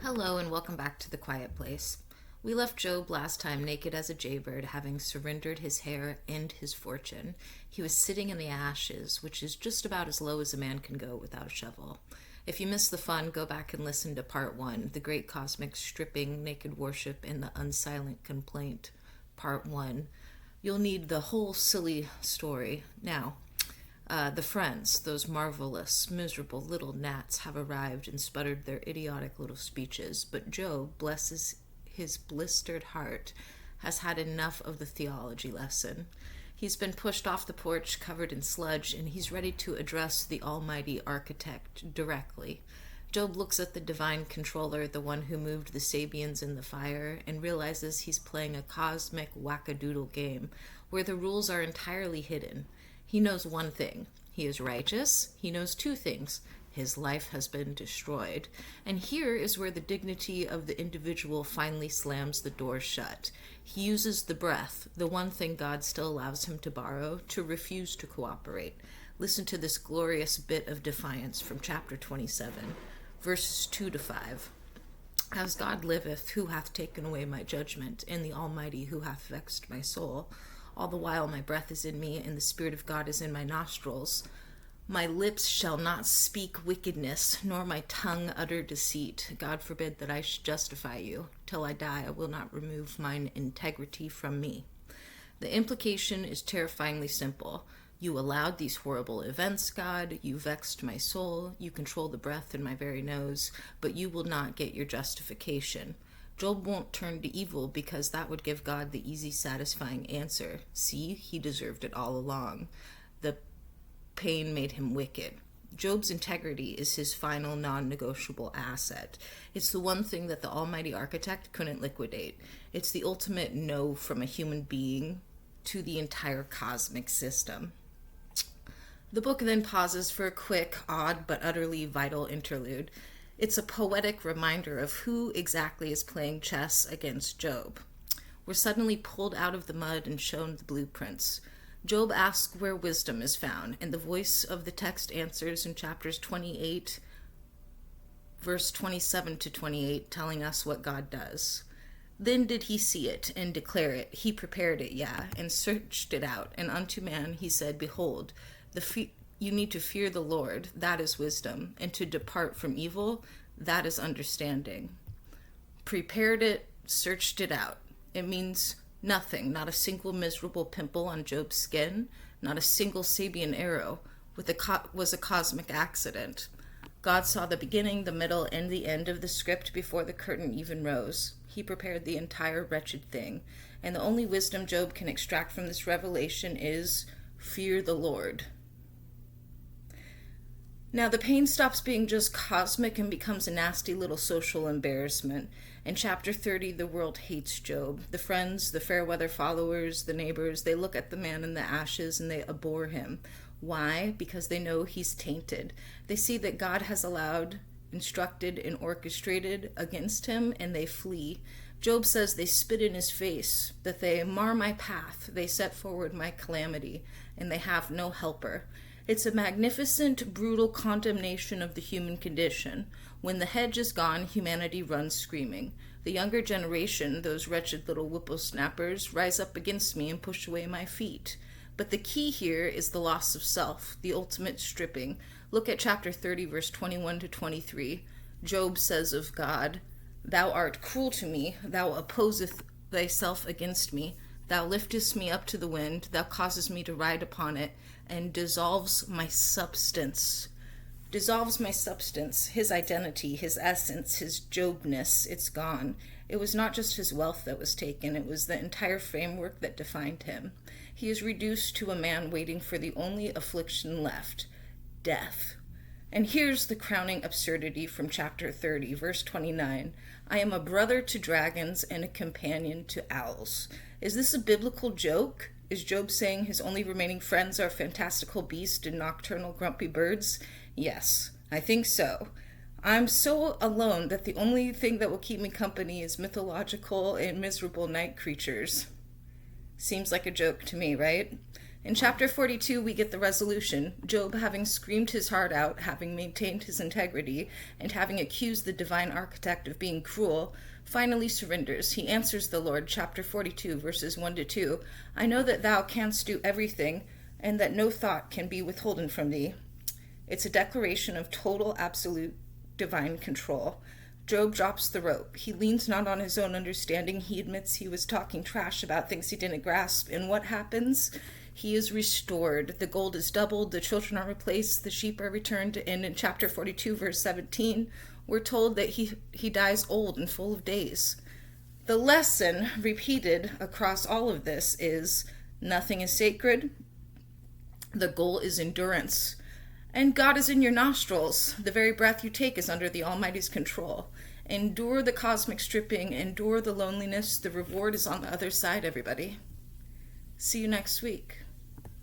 Hello and welcome back to The Quiet Place. We left Job last time naked as a jaybird, having surrendered his hair and his fortune. He was sitting in the ashes, which is just about as low as a man can go without a shovel. If you missed the fun, go back and listen to part 1, The Great Cosmic Stripping, Naked Worship, and the Unsilent Complaint, part 1. You'll need the whole silly story. Now, the friends, those marvelous, miserable little gnats, have arrived and sputtered their idiotic little speeches, but Job, blesses his blistered heart, has had enough of the theology lesson. He's been pushed off the porch, covered in sludge, and he's ready to address the almighty architect directly. Job looks at the divine controller, the one who moved the Sabians in the fire, and realizes he's playing a cosmic wackadoodle game where the rules are entirely hidden. He knows one thing. He is righteous. He knows two things. His life has been destroyed. And here is where the dignity of the individual finally slams the door shut. He uses the breath, the one thing God still allows him to borrow, to refuse to cooperate. Listen to this glorious bit of defiance from chapter 27, verses 2 to 5. As God liveth, who hath taken away my judgment, and the Almighty, who hath vexed my soul? All the while my breath is in me, and the Spirit of God is in my nostrils. My lips shall not speak wickedness, nor my tongue utter deceit. God forbid that I should justify you. Till I die, I will not remove mine integrity from me. The implication is terrifyingly simple. You allowed these horrible events, God. You vexed my soul. You control the breath in my very nose, but you will not get your justification. Job won't turn to evil because that would give God the easy, satisfying answer. See, he deserved it all along. The pain made him wicked. Job's integrity is his final non-negotiable asset. It's the one thing that the almighty architect couldn't liquidate. It's the ultimate no from a human being to the entire cosmic system. The book then pauses for a quick, odd, but utterly vital interlude. It's a poetic reminder of who exactly is playing chess against Job. We're suddenly pulled out of the mud and shown the blueprints. Job asks where wisdom is found, and the voice of the text answers in chapters 28, verse 27 to 28, telling us what God does. Then did he see it and declare it. He prepared it, and searched it out. And unto man he said, Behold, you need to fear the Lord, that is wisdom, and to depart from evil, that is understanding. Prepared it, searched it out. It means nothing, not a single miserable pimple on Job's skin, not a single Sabian arrow was a cosmic accident. God saw the beginning, the middle, and the end of the script before the curtain even rose. He prepared the entire wretched thing, and the only wisdom Job can extract from this revelation is fear the Lord. Now the pain stops being just cosmic and becomes a nasty little social embarrassment. In chapter 30, the world hates Job. The friends, the fair weather followers, the neighbors, they look at the man in the ashes and they abhor him. Why? Because they know he's tainted. They see that God has allowed, instructed, and orchestrated against him, and they flee. Job says they spit in his face, that they mar my path, they set forward my calamity, and they have no helper. It's a magnificent, brutal condemnation of the human condition. When the hedge is gone, humanity runs screaming. The younger generation, those wretched little whippersnappers, rise up against me and push away my feet. But the key here is the loss of self, the ultimate stripping. Look at chapter 30, verse 21 to 23. Job says of God, Thou art cruel to me, thou opposeth thyself against me. Thou liftest me up to the wind, thou causest me to ride upon it, and dissolves my substance. Dissolves my substance, his identity, his essence, his Jobness, it's gone. It was not just his wealth that was taken, it was the entire framework that defined him. He is reduced to a man waiting for the only affliction left, death. And here's the crowning absurdity from chapter 30, verse 29. I am a brother to dragons and a companion to owls. Is this a biblical joke? Is Job saying his only remaining friends are fantastical beasts and nocturnal grumpy birds? Yes, I think so. I'm so alone that the only thing that will keep me company is mythological and miserable night creatures. Seems like a joke to me, right? In chapter 42, we get the resolution. Job, having screamed his heart out, having maintained his integrity, and having accused the divine architect of being cruel, finally surrenders. He answers the Lord, chapter 42, verses 1 to 2. I know that thou canst do everything, and that no thought can be withholden from thee. It's a declaration of total, absolute, divine control. Job drops the rope. He leans not on his own understanding. He admits he was talking trash about things he didn't grasp. And what happens? He is restored. The gold is doubled. The children are replaced. The sheep are returned. And in chapter 42, verse 17, we're told that he dies old and full of days. The lesson repeated across all of this is nothing is sacred. The goal is endurance. And God is in your nostrils. The very breath you take is under the Almighty's control. Endure the cosmic stripping. Endure the loneliness. The reward is on the other side, everybody. See you next week.